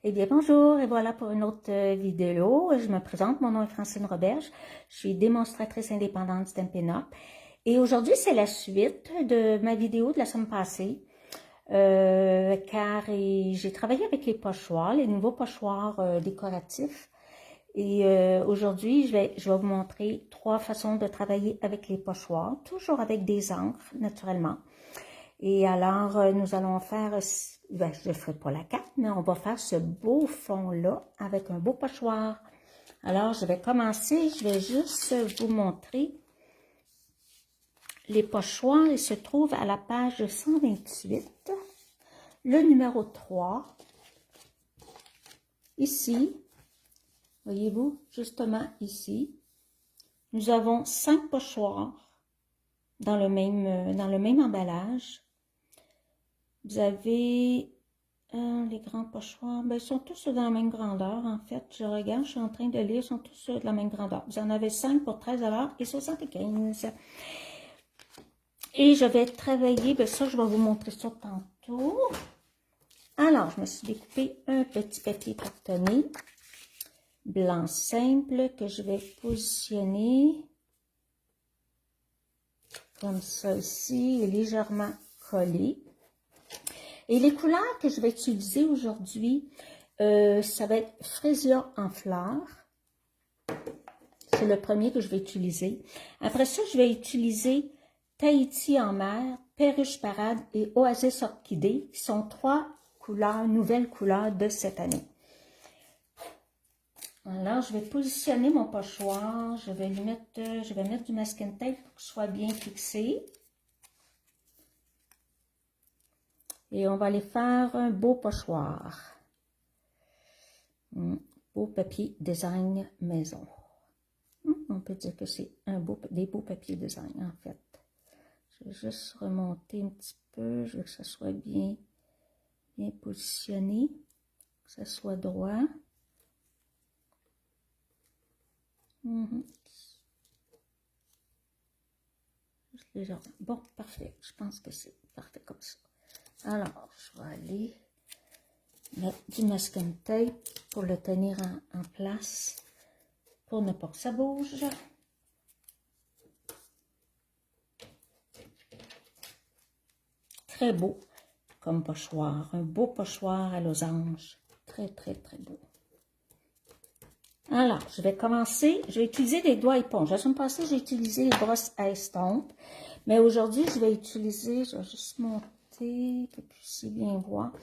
Eh bien, bonjour, et voilà pour une autre vidéo. Je me présente, mon nom est Francine Roberge. Je suis démonstratrice indépendante Stampin' Up. Et aujourd'hui, c'est la suite de ma vidéo de la semaine passée. Car j'ai travaillé avec les pochoirs, les nouveaux pochoirs décoratifs. Et aujourd'hui, je vais vous montrer 3 façons de travailler avec les pochoirs, toujours avec des encres, naturellement. Et alors, nous allons faire, ben, je ne ferai pas la carte, mais on va faire ce beau fond-là avec un beau pochoir. Alors, je vais commencer, je vais juste vous montrer les pochoirs. Ils se trouvent à la page 128, le numéro 3, ici, voyez-vous, justement ici. Nous avons 5 pochoirs dans le même emballage. Vous avez les grands pochoirs, ben, ils sont tous dans la même grandeur, en fait. Je regarde, je suis en train de lire, ils sont tous de la même grandeur. Vous en avez 5 pour 13,75 $. Et je vais travailler, ben ça, je vais vous montrer ça tantôt. Alors, je me suis découpé un petit papier cartonné, blanc simple, que je vais positionner comme ça ici, légèrement collé. Et les couleurs que je vais utiliser aujourd'hui, ça va être Freesia en fleurs. C'est le premier que je vais utiliser. Après ça, je vais utiliser Tahiti en mer, Perruche parade et Oasis orchidée, qui sont 3 couleurs, nouvelles couleurs de cette année. Alors, je vais positionner mon pochoir. Je vais mettre du masking tape pour qu'il soit bien fixé. Et on va aller faire un beau pochoir. Beau papier design maison. On peut dire que c'est des beaux papiers design, en fait. Je vais juste remonter un petit peu. Je veux que ça soit bien positionné. Que ça soit droit. Juste légèrement. Bon, parfait. Je pense que c'est parfait comme ça. Alors, je vais aller mettre du masking tape pour le tenir en place. Pour ne pas que ça bouge. Très beau comme pochoir. Un beau pochoir à losange. Très, très, très beau. Alors, je vais commencer. Je vais utiliser des doigts éponges. La semaine passée, j'ai utilisé les brosses à estompe. Mais aujourd'hui, je vais juste monter, que vous puissiez bien voir.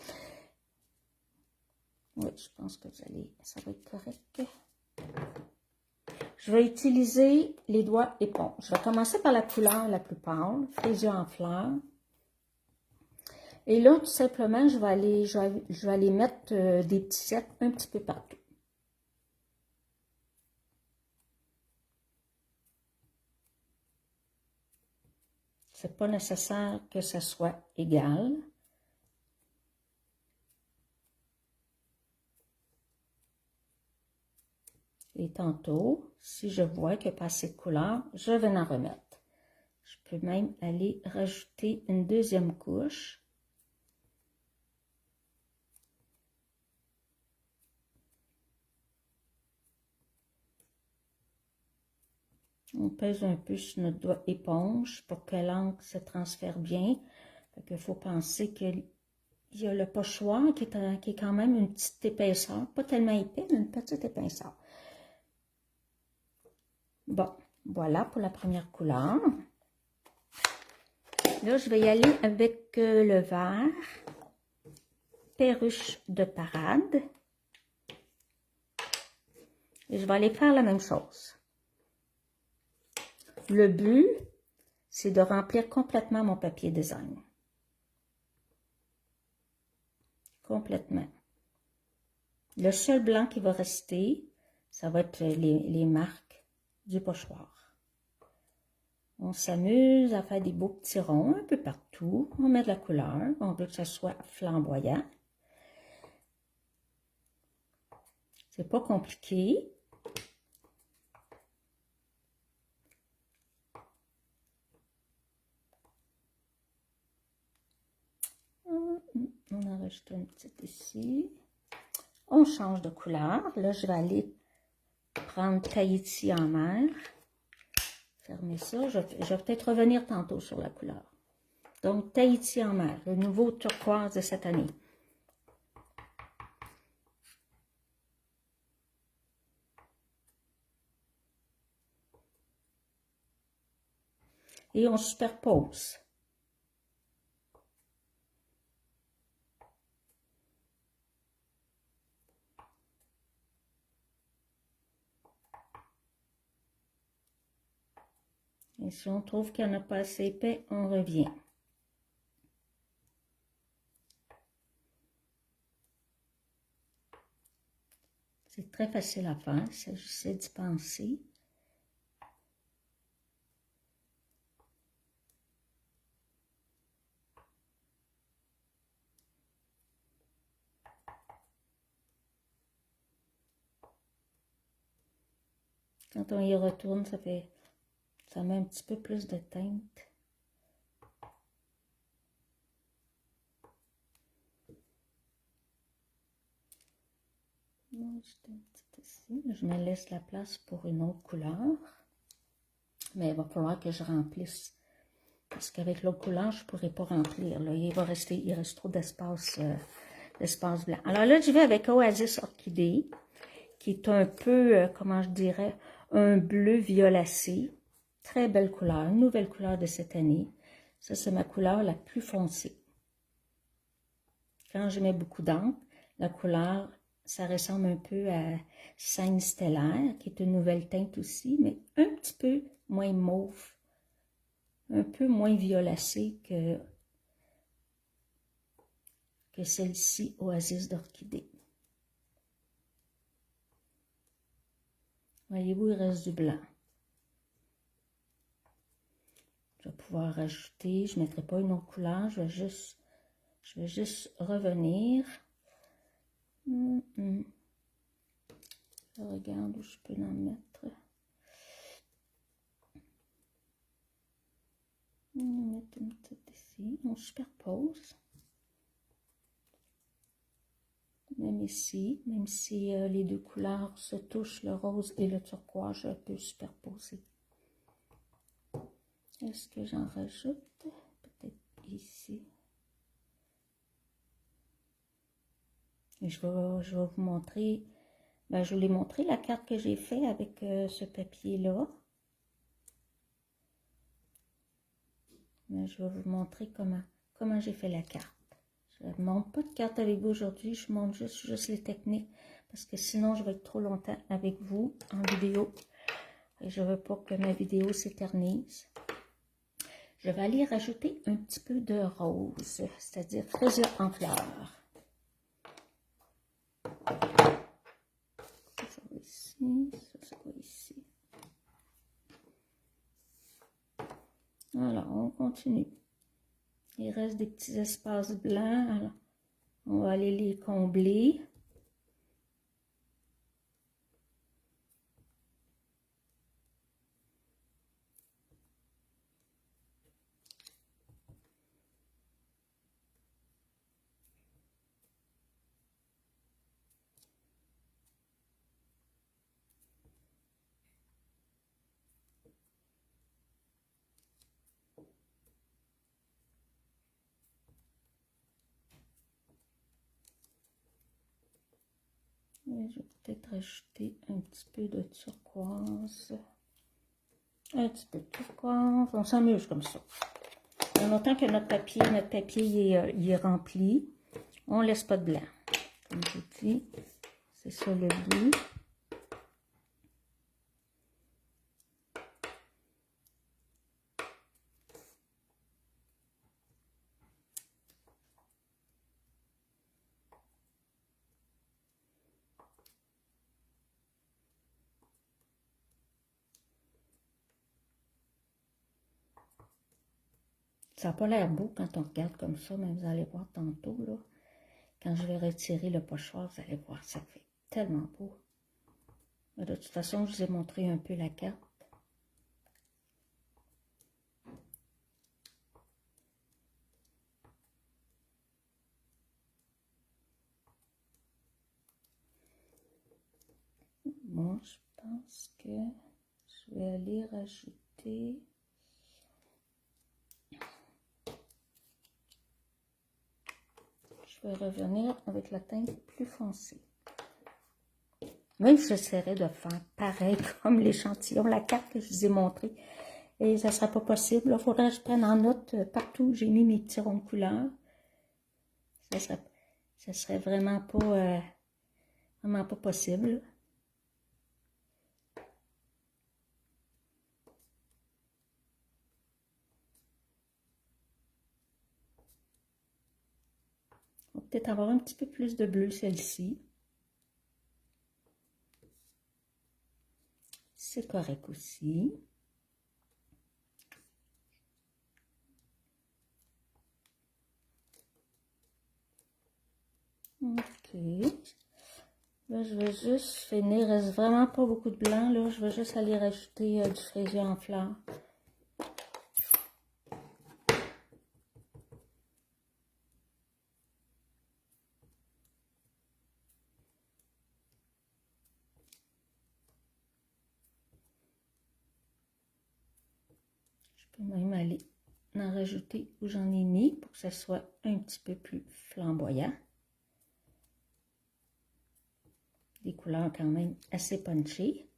Oui, je pense que ça va être correct. Je vais utiliser les doigts éponges. Je vais commencer par la couleur la plus pâle, Freesia en fleurs. Et là, tout simplement, je vais aller mettre des petits cercles un petit peu partout. C'est pas nécessaire que ça soit égal. Et tantôt, si je vois qu'il n'y a pas assez de couleur, je vais en remettre. Je peux même aller rajouter une deuxième couche. On pèse un peu sur notre doigt éponge pour que l'encre se transfère bien. Il faut penser qu'il y a le pochoir qui est quand même une petite épaisseur. Pas tellement épais, mais une petite épaisseur. Bon, voilà pour la première couleur. Là, je vais y aller avec le vert, Perruche de parade. Et je vais aller faire la même chose. Le but, c'est de remplir complètement mon papier design. Complètement. Le seul blanc qui va rester, ça va être les marques du pochoir. On s'amuse à faire des beaux petits ronds un peu partout. On met de la couleur. On veut que ça soit flamboyant. C'est pas compliqué. On en rajoute une petite ici. change de couleur. Là, je vais aller prendre Tahiti en mer. Fermer ça. Je vais peut-être revenir tantôt sur la couleur. Donc, Tahiti en mer, le nouveau turquoise de cette année. Et on superpose. Et si on trouve qu'il n'y en a pas assez épais, on revient. C'est très facile à faire, il s'agissait d'y penser. Quand on y retourne, ça met un petit peu plus de teinte. Je me laisse la place pour une autre couleur. Mais il va falloir que je remplisse. Parce qu'avec l'autre couleur, je ne pourrai pas remplir. Là. Il reste trop d'espace blanc. Alors là, je vais avec Oasis Orchidée, qui est un peu, comment je dirais, un bleu violacé. Très belle couleur, une nouvelle couleur de cette année. Ça, c'est ma couleur la plus foncée. Quand je mets beaucoup d'encre, la couleur, ça ressemble un peu à Scène stellaire, qui est une nouvelle teinte aussi, mais un petit peu moins mauve, un peu moins violacé que celle-ci, Oasis d'Orchidée. Voyez-vous, il reste du blanc. Je vais pouvoir rajouter, je ne mettrai pas une autre couleur, je vais juste revenir. Je regarde où je peux en mettre. On va mettre une petite ici, on superpose. Même ici, même si les deux couleurs se touchent, le rose et le turquoise, je peux superposer. Est-ce que j'en rajoute? Peut-être ici. Et je vais vous montrer, je vous l'ai montré, la carte que j'ai faite avec ce papier-là. Je vais vous montrer comment j'ai fait la carte. Je ne montre pas de carte avec vous aujourd'hui, je montre juste les techniques, parce que sinon je vais être trop longtemps avec vous en vidéo. Et je ne veux pas que ma vidéo s'éternise. Je vais aller rajouter un petit peu de rose, c'est-à-dire fraisier en fleurs. Ça va ici, ça va ici. Alors, on continue. Il reste des petits espaces blancs, alors on va aller les combler. Et je vais peut-être rajouter un petit peu de turquoise. Un petit peu de turquoise. On s'amuse comme ça. En longtemps que notre papier il est rempli, on ne laisse pas de blanc. Comme je dis, c'est ça le but. Ça n'a pas l'air beau quand on regarde comme ça, mais vous allez voir tantôt, là. Quand je vais retirer le pochoir, vous allez voir, ça fait tellement beau. Mais de toute façon, je vous ai montré un peu la carte. Moi, je pense que je vais aller rajouter... Je vais revenir avec la teinte plus foncée. Même j'essaierai de faire pareil comme l'échantillon, la carte que je vous ai montrée. Et ça ne sera pas possible. Il faudrait que je prenne en note partout où j'ai mis mes petits ronds de couleur. Ça serait vraiment pas possible. On va peut-être avoir un petit peu plus de bleu celle-ci. C'est correct aussi. Ok. Là, je vais juste finir. Il reste vraiment pas beaucoup de blanc. Là, je vais juste aller rajouter du fraisier en fleurs. Je peux même aller en rajouter où j'en ai mis pour que ça soit un petit peu plus flamboyant. Des couleurs quand même assez punchées.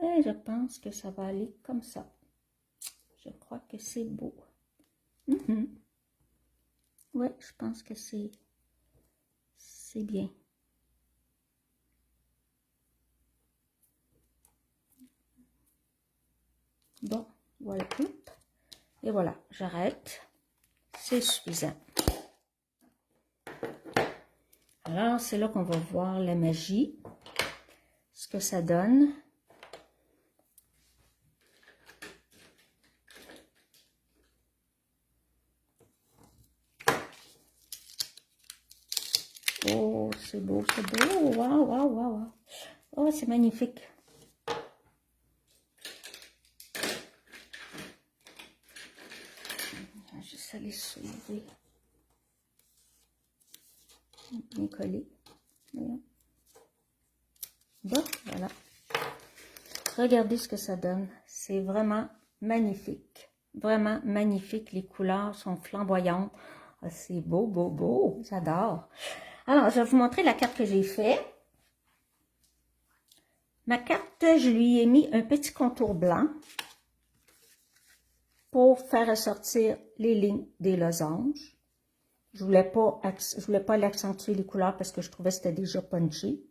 Et je pense que ça va aller comme ça. Je crois que c'est beau. Ouais, je pense que c'est bien. Bon, voilà. Et voilà, j'arrête. C'est suffisant. Alors, c'est là qu'on va voir la magie, ce que ça donne. Oh, c'est beau, c'est beau. Waouh, waouh, waouh. Oh, c'est magnifique. Je vais juste aller soulever. Bien collé. Bon, voilà. Regardez ce que ça donne. C'est vraiment magnifique. Vraiment magnifique. Les couleurs sont flamboyantes. Ah, c'est beau, beau, beau. J'adore. Alors, je vais vous montrer la carte que j'ai faite. Ma carte, je lui ai mis un petit contour blanc pour faire ressortir les lignes des losanges. Je voulais pas l'accentuer les couleurs parce que je trouvais que c'était déjà punché.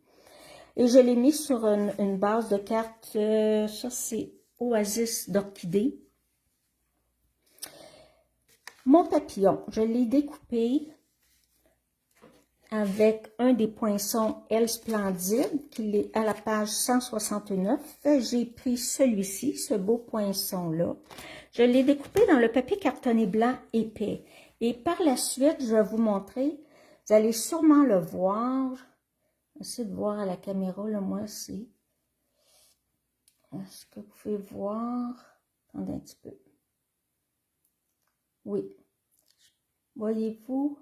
Et je l'ai mis sur une base de carte, ça c'est Oasis d'orchidée. Mon papillon, je l'ai découpé avec un des poinçons Elle Splendide, qui est à la page 169. J'ai pris celui-ci, ce beau poinçon-là. Je l'ai découpé dans le papier cartonné blanc épais. Et par la suite, je vais vous montrer, vous allez sûrement le voir. Essayez de voir à la caméra, là, moi, c'est... Est-ce que vous pouvez voir? Attendez un petit peu. Oui. Voyez-vous?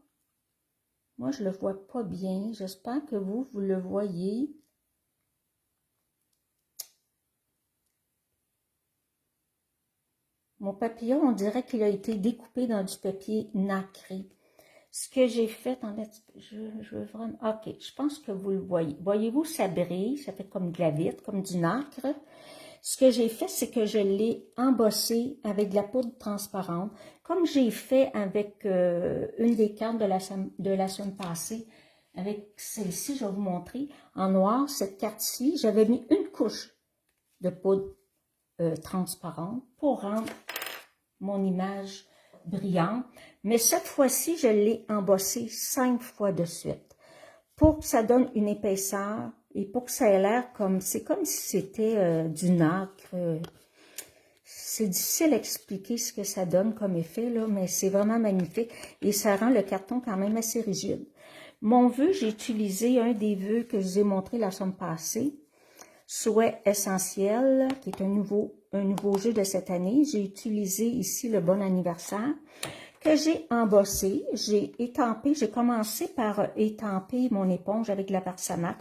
Moi, je ne le vois pas bien. J'espère que vous le voyez. Mon papillon, on dirait qu'il a été découpé dans du papier nacré. Ce que j'ai fait, attendez un petit peu, je veux vraiment... Ok, je pense que vous le voyez. Voyez-vous, ça brille, ça fait comme de la vitre, comme du nacre. Ce que j'ai fait, c'est que je l'ai embossé avec de la poudre transparente, comme j'ai fait avec une des cartes de la semaine passée. Avec celle-ci, je vais vous montrer. En noir, cette carte-ci, j'avais mis une couche de poudre transparente pour rendre mon image brillante. Mais cette fois-ci, je l'ai embossé 5 fois de suite pour que ça donne une épaisseur et pour que ça ait l'air comme, c'est comme si c'était du nacre. C'est difficile à expliquer ce que ça donne comme effet, là, mais c'est vraiment magnifique et ça rend le carton quand même assez rigide. Mon vœu, j'ai utilisé un des vœux que je vous ai montré la semaine passée, Souhait essentiel, qui est un nouveau jeu de cette année. J'ai utilisé ici le bon anniversaire, que j'ai embossé. J'ai étampé, j'ai commencé par étamper mon éponge avec de la Versamat.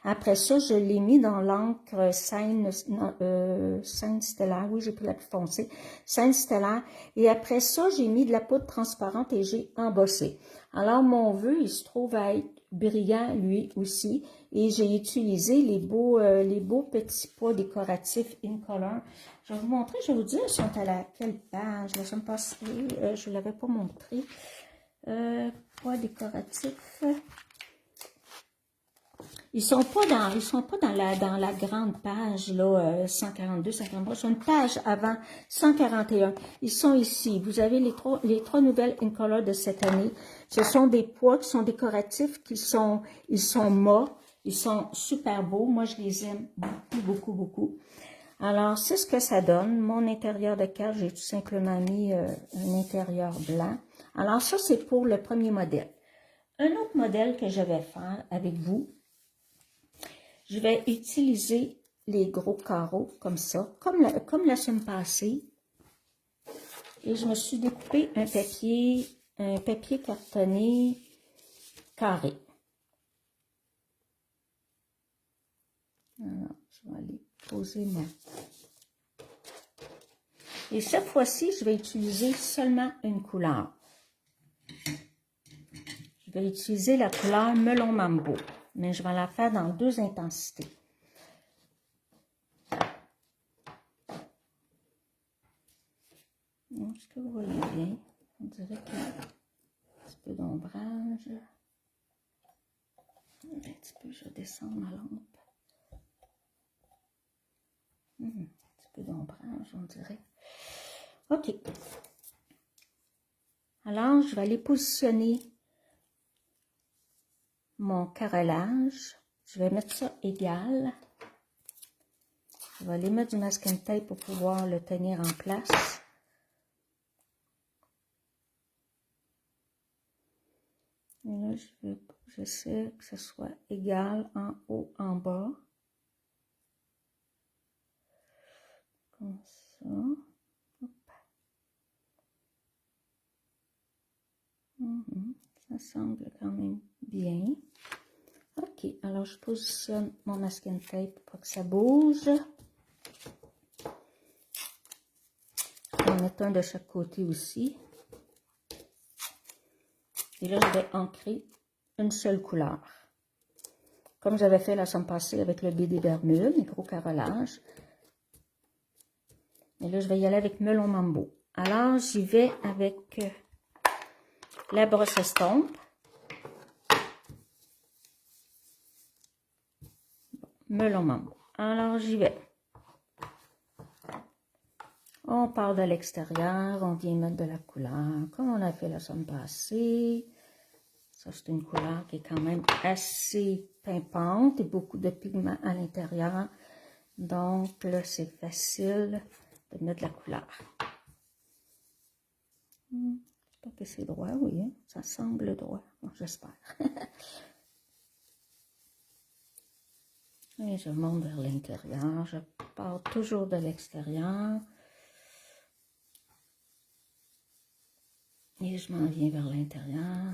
Après ça, je l'ai mis dans l'encre Seine stellaire. Oui, j'ai pris la plus foncée. Seine stellaire. Et après ça, j'ai mis de la poudre transparente et j'ai embossé. Alors, mon vœu, il se trouve à être brillant, lui aussi. Et j'ai utilisé les beaux petits pois décoratifs Incolor. Je vais vous montrer, je vais vous dire, ils sont à quelle page. La semaine passée, je ne l'avais pas montré. Pois décoratifs. Ils sont pas dans la grande page, là, 142, 143. Ils sont une page avant 141. Ils sont ici. Vous avez les trois nouvelles Incolor de cette année. Ce sont des pois qui sont décoratifs, ils sont mâts. Ils sont super beaux. Moi, je les aime beaucoup, beaucoup, beaucoup. Alors, c'est ce que ça donne. Mon intérieur de carte, j'ai tout simplement mis un intérieur blanc. Alors, ça, c'est pour le premier modèle. Un autre modèle que je vais faire avec vous, je vais utiliser les gros carreaux comme ça, comme la semaine passée. Et je me suis découpé un papier cartonné carré. Alors, je vais aller poser ma... Et cette fois-ci, je vais utiliser seulement une couleur. Je vais utiliser la couleur Melon Mambo, mais je vais la faire dans 2 intensités. Est-ce que vous voyez bien? On dirait qu'il y a un petit peu d'ombrage. Un petit peu, je descends ma lampe. Un petit peu d'ombrage, on dirait. OK. Alors, je vais aller positionner mon carrelage. Je vais mettre ça égal. Je vais aller mettre du masking tape pour pouvoir le tenir en place. Et là, j'essaie que ce soit égal en haut, en bas. Comme ça. Ça semble quand même bien. OK, alors je positionne mon masking tape pour que ça bouge. Je vais en mettre un de chaque côté aussi. Et là, je vais ancrer une seule couleur. Comme j'avais fait la semaine passée avec le BD Bermude, les gros carrelages. Et là, je vais y aller avec Melon Mambo. Alors, j'y vais avec la brosse estompe. Melon Mambo. Alors, j'y vais. On part de l'extérieur, on vient mettre de la couleur, comme on a fait la semaine passée. Ça, c'est une couleur qui est quand même assez pimpante et beaucoup de pigments à l'intérieur. Donc, là, c'est facile de mettre de la couleur. J'espère que c'est droit, oui, hein? Ça semble droit, bon, j'espère. Et je monte vers l'intérieur, je pars toujours de l'extérieur. Et je m'en viens vers l'intérieur.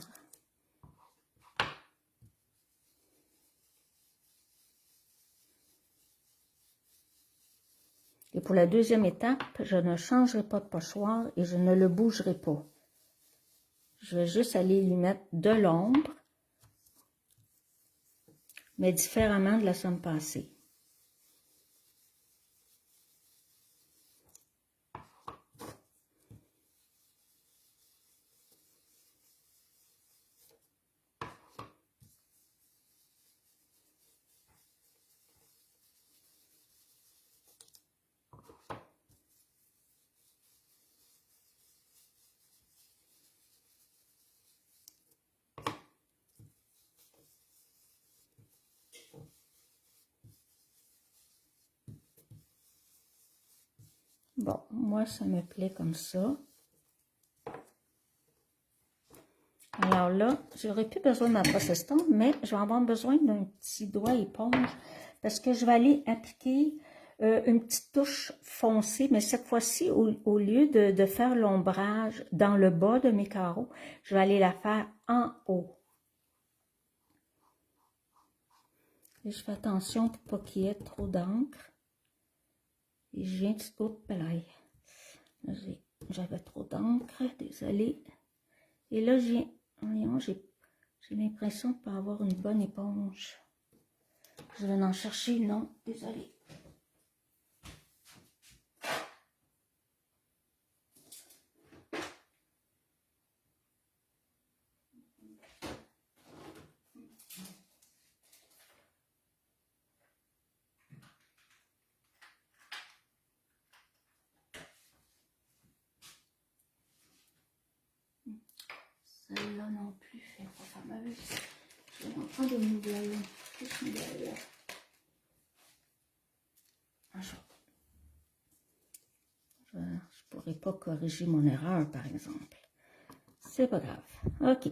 Et pour la deuxième étape, je ne changerai pas de pochoir et je ne le bougerai pas. Je vais juste aller lui mettre de l'ombre, mais différemment de la semaine passée. Bon, moi, ça me plaît comme ça. Alors là, j'aurais plus besoin de ma brosse estompe, mais je vais avoir besoin d'un petit doigt éponge parce que je vais aller appliquer une petite touche foncée, mais cette fois-ci, au lieu de faire l'ombrage dans le bas de mes carreaux, je vais aller la faire en haut. Et je fais attention pour pas qu'il y ait trop d'encre. Et je viens de... Oups, là, j'avais trop d'encre, désolée. Et là, voyons, j'ai l'impression de ne pas avoir une bonne éponge. Je vais en chercher une autre, désolée. Celle-là non plus, elle n'est pas fameuse. Je vais en prendre une nouvelle. Plus nouvelle. Je ne pourrais pas corriger mon erreur, par exemple. C'est pas grave. OK.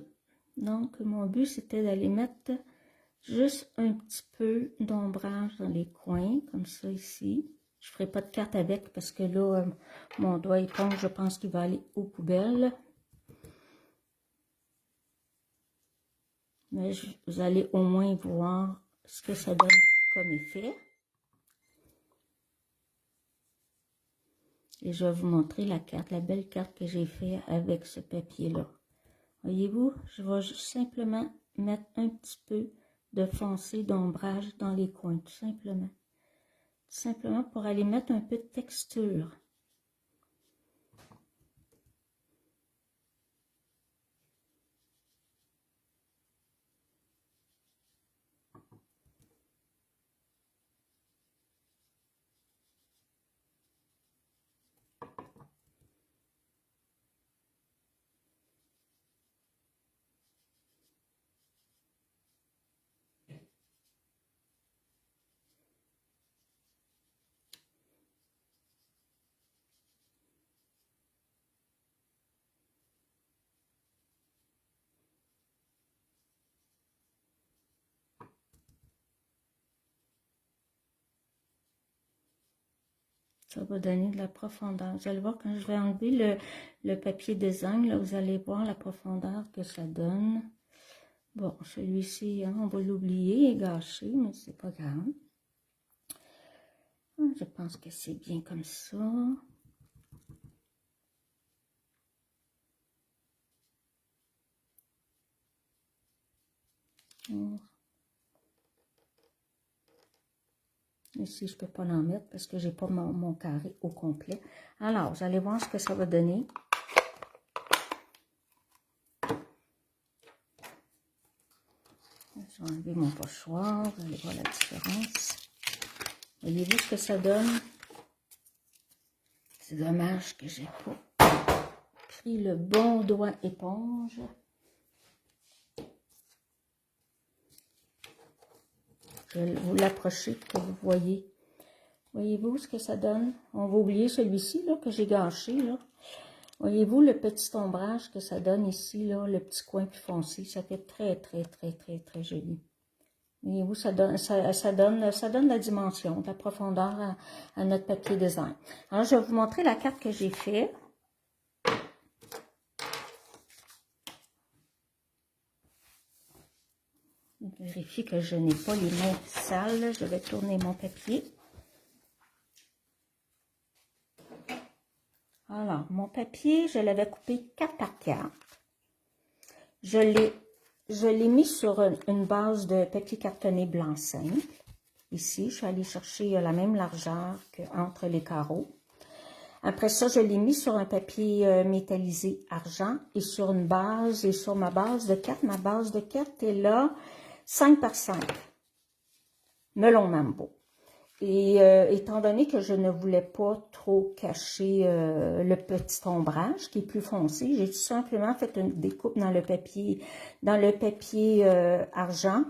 Donc, mon but, c'était d'aller mettre juste un petit peu d'ombrage dans les coins, comme ça ici. Je ne ferai pas de carte avec parce que là, mon doigt éponge, je pense qu'il va aller aux poubelles. Mais vous allez au moins voir ce que ça donne comme effet. Et je vais vous montrer la carte, la belle carte que j'ai faite avec ce papier-là. Voyez-vous, je vais simplement mettre un petit peu de foncé d'ombrage dans les coins, tout simplement. Tout simplement pour aller mettre un peu de texture. Ça va donner de la profondeur. Vous allez voir quand je vais enlever le papier design, là, vous allez voir la profondeur que ça donne. Bon, celui-ci, hein, on va l'oublier, il est gâché, mais c'est pas grave. Je pense que c'est bien comme ça. Ici, je ne peux pas l'en mettre parce que je n'ai pas mon carré au complet. Alors, vous allez voir ce que ça va donner. Je vais enlever mon pochoir. Vous allez voir la différence. Voyez-vous ce que ça donne? C'est dommage que je n'ai pas pris le bon doigt éponge. Je vais vous l'approcher pour que vous voyez. Voyez-vous ce que ça donne? On va oublier celui-ci là que j'ai gâché. Là. Voyez-vous le petit ombrage que ça donne ici, là, le petit coin plus foncé. Ça fait très, très, très, très, très joli. Voyez-vous, ça donne la dimension, la profondeur à notre papier design. Alors, je vais vous montrer la carte que j'ai faite. Je vérifie que je n'ai pas les mains sales. Je vais tourner mon papier. Alors, mon papier, je l'avais coupé 4 par 4. Je l'ai mis sur une base de papier cartonné blanc simple. Ici, je suis allée chercher la même largeur qu'entre les carreaux. Après ça, je l'ai mis sur un papier métallisé argent et sur une base, et sur ma base de carte. Ma base de carte est là, 5 par 5. Melon Mambo. Et étant donné que je ne voulais pas trop cacher le petit ombrage qui est plus foncé, j'ai tout simplement fait une découpe dans le papier argent.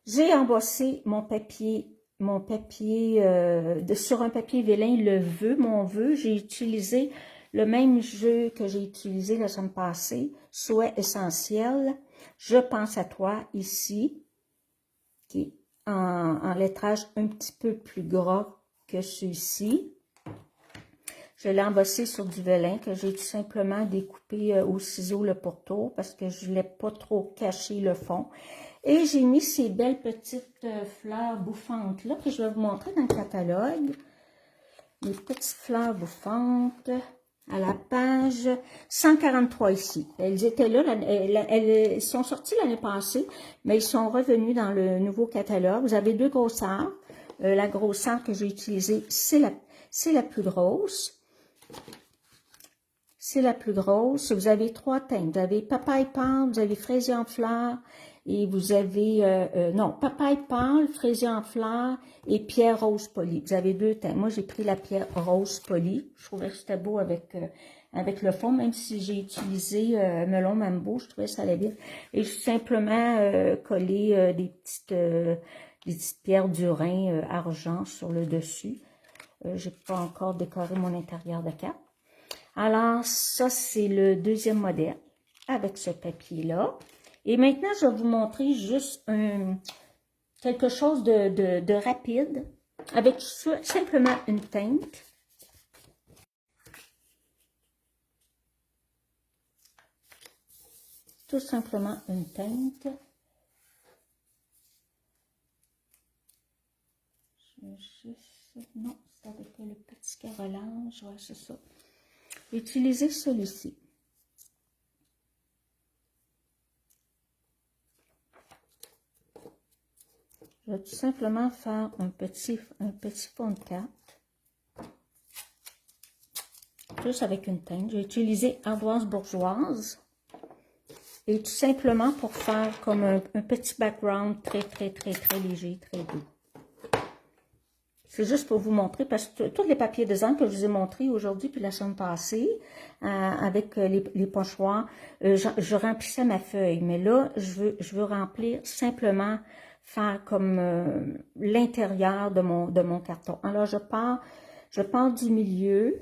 J'ai embossé mon papier sur un papier vélin, mon vœu. J'ai utilisé le même jeu que j'ai utilisé la semaine passée, Souhait essentiel. Je pense à toi ici, qui est en lettrage un petit peu plus gras que ceux-ci. Je l'ai embossé sur du velin que j'ai tout simplement découpé au ciseau le pourtour parce que je ne voulais pas trop cacher le fond. Et j'ai mis ces belles petites fleurs bouffantes là que je vais vous montrer dans le catalogue. Les petites fleurs bouffantes à la page 143 ici. Elles étaient là, elles sont sorties l'année passée, mais ils sont revenus dans le nouveau catalogue. Vous avez deux grosseurs. La grosseur que j'ai utilisée, c'est la plus grosse. C'est la plus grosse. Vous avez trois teintes. Vous avez papaye pâle, vous avez fraisier en fleurs et vous avez, non, papaye pâle, fraisier en fleurs et pierre rose polie. Vous avez deux teintes. Moi, j'ai pris la pierre rose polie. Je trouvais que c'était beau avec le fond, même si j'ai utilisé melon mambo, je trouvais ça allait bien. Et j'ai simplement collé des petites pierres du Rhin argent sur le dessus. J'ai pas encore décoré mon intérieur de carte. Alors, ça, c'est le deuxième modèle avec ce papier-là. Et maintenant, je vais vous montrer juste quelque chose de rapide avec simplement une teinte. Tout simplement une teinte. Non, c'est avec le petit carrelage, ouais, c'est ça. Utilisez celui-ci. Je vais tout simplement faire un petit fond de carte. Juste avec une teinte. J'ai utilisé Ardoise Bourgeoise. Et tout simplement pour faire comme un petit background très léger, très doux. C'est juste pour vous montrer, parce que tous les papiers design que je vous ai montrés aujourd'hui, puis la semaine passée, avec les pochoirs, je remplissais ma feuille. Mais là, je veux remplir simplement, faire comme l'intérieur de mon carton. Alors, je pars du milieu,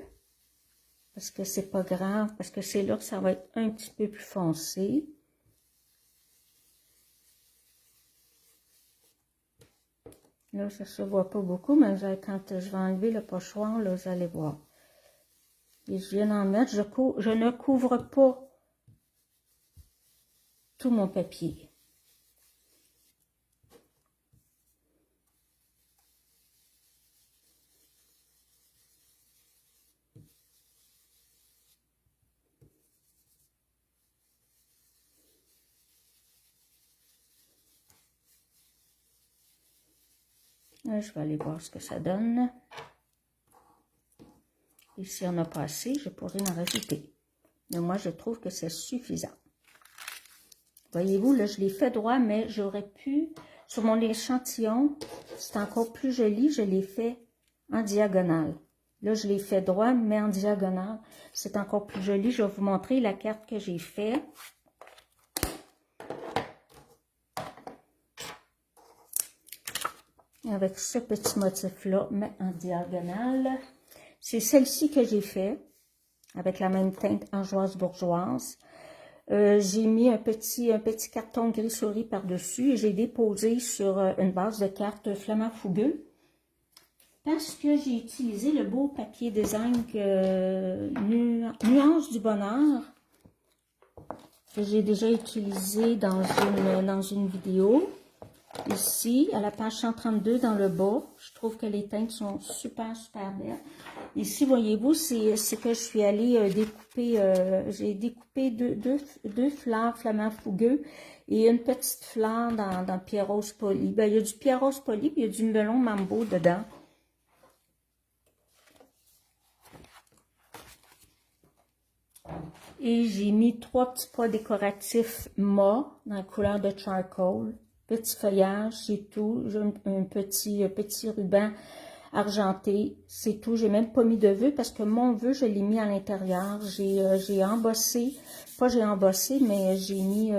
parce que c'est pas grave, parce que c'est là que ça va être un petit peu plus foncé. Là, ça se voit pas beaucoup, mais quand je vais enlever le pochoir, là, vous allez voir. Et je viens d'en mettre, je ne couvre pas tout mon papier. Là, je vais aller voir ce que ça donne. Et si on n'a pas assez, je pourrais en rajouter. Mais moi, je trouve que c'est suffisant. Voyez-vous, là, je l'ai fait droit, mais j'aurais pu, sur mon échantillon, c'est encore plus joli, je l'ai fait en diagonale. Là, je l'ai fait droit, mais en diagonale, c'est encore plus joli. Je vais vous montrer la carte que j'ai faite. Avec ce petit motif-là, mais en diagonale. C'est celle-ci que j'ai fait, avec la même teinte Ardoise Bourgeoise. J'ai mis un petit carton gris souris par-dessus et j'ai déposé sur une base de cartes flamand fougueux. Parce que j'ai utilisé le beau papier design Nuance du Bonheur, que j'ai déjà utilisé dans une vidéo. Ici, à la page 132 dans le bas, je trouve que les teintes sont super belles. Ici, voyez-vous, c'est que je suis allée découper, j'ai découpé deux fleurs flamand fougueux et une petite fleur dans pierre rose polie. Ben, il y a du pierre rose polie, puis il y a du melon mambo dedans. Et j'ai mis 3 petits pois décoratifs mat dans la couleur de charcoal. Petit feuillage, c'est tout. J'ai un petit ruban argenté, c'est tout. J'ai même pas mis de vœux parce que mon vœu, je l'ai mis à l'intérieur. J'ai embossé, mais j'ai mis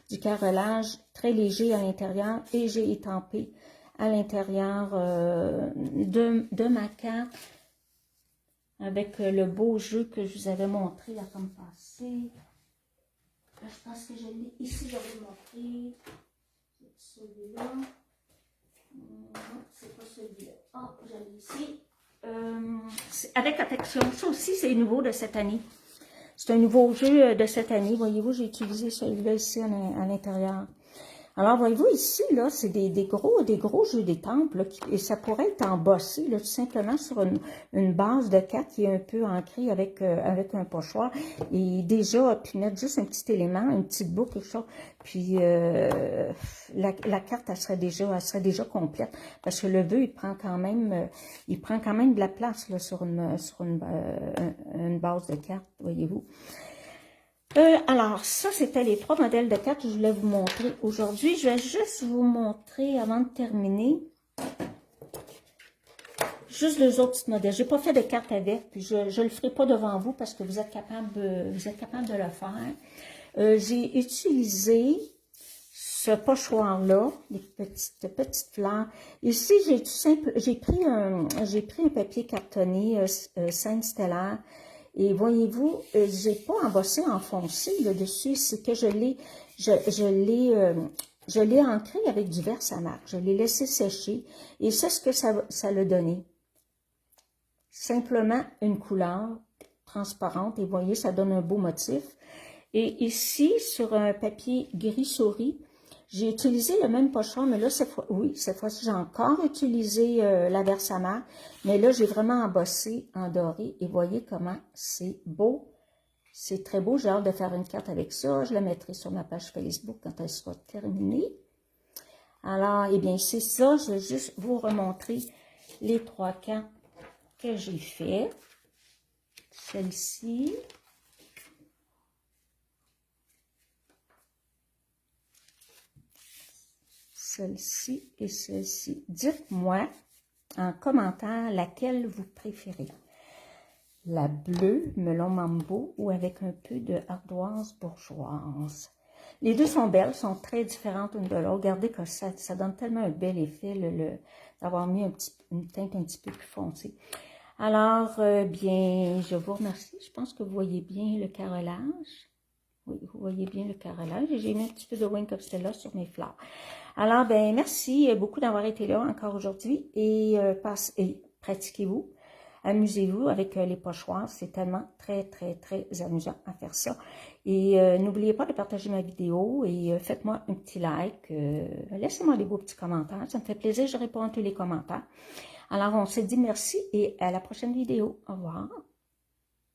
du carrelage très léger à l'intérieur et j'ai étampé à l'intérieur de ma carte avec le beau jeu que je vous avais montré la semaine passée. Là, je pense que je l'ai ici, je vais vous montrer. Celui-là. Non, c'est pas celui-là. Ah, j'avais ici. Avec affection. Ça aussi, c'est nouveau de cette année. C'est un nouveau jeu de cette année. Voyez-vous, j'ai utilisé celui-là ici à l'intérieur. Alors, voyez-vous, ici, là, c'est des gros jeux d'étampes, là, et ça pourrait être embossé, là, tout simplement sur une base de 4 qui est un peu ancrée avec un pochoir. Et déjà, puis mettre juste un petit élément, une petite boucle, quelque chose. Puis, la carte, elle serait déjà complète. Parce que le vœu, il prend quand même de la place, là, sur une base de 4, voyez-vous. Alors, ça, c'était les 3 modèles de cartes que je voulais vous montrer aujourd'hui. Je vais juste vous montrer, avant de terminer, juste les autres petits modèles. Je n'ai pas fait de cartes avec, puis je ne le ferai pas devant vous parce que vous êtes capable de le faire. J'ai utilisé ce pochoir-là, les petites fleurs. Ici, j'ai pris un papier cartonné scène stellaire. Et voyez-vous, j'ai pas embossé, enfoncé le dessus, c'est que je l'ai ancré avec du Versamark. Je l'ai laissé sécher et c'est ce que ça l'a donné. Simplement une couleur transparente et voyez, ça donne un beau motif. Et ici, sur un papier gris souris, j'ai utilisé le même pochoir, mais là, cette fois-ci, j'ai encore utilisé la Versamark, mais là, j'ai vraiment embossé en doré, et voyez comment c'est beau. C'est très beau, j'ai hâte de faire une carte avec ça. Je la mettrai sur ma page Facebook quand elle sera terminée. Alors, eh bien, c'est ça, je vais juste vous remontrer les 3 cartes que j'ai fait. Celle-ci. Celle-ci et celle-ci. Dites-moi en commentaire laquelle vous préférez. La bleue, melon mambo ou avec un peu de ardoise bourgeoise. Les deux sont belles, sont très différentes l'une de l'autre. Regardez que ça donne tellement un bel effet d'avoir mis une teinte un petit peu plus foncée. Alors, bien, je vous remercie. Je pense que vous voyez bien le carrelage. Oui, vous voyez bien le carrelage. J'ai mis un petit peu de Wink of Stella sur mes fleurs. Alors, ben merci beaucoup d'avoir été là encore aujourd'hui et pratiquez-vous, amusez-vous avec les pochoirs. C'est tellement très, très, très amusant à faire ça. Et n'oubliez pas de partager ma vidéo et faites-moi un petit like. Laissez-moi des beaux petits commentaires. Ça me fait plaisir, je réponds à tous les commentaires. Alors, on se dit merci et à la prochaine vidéo. Au revoir.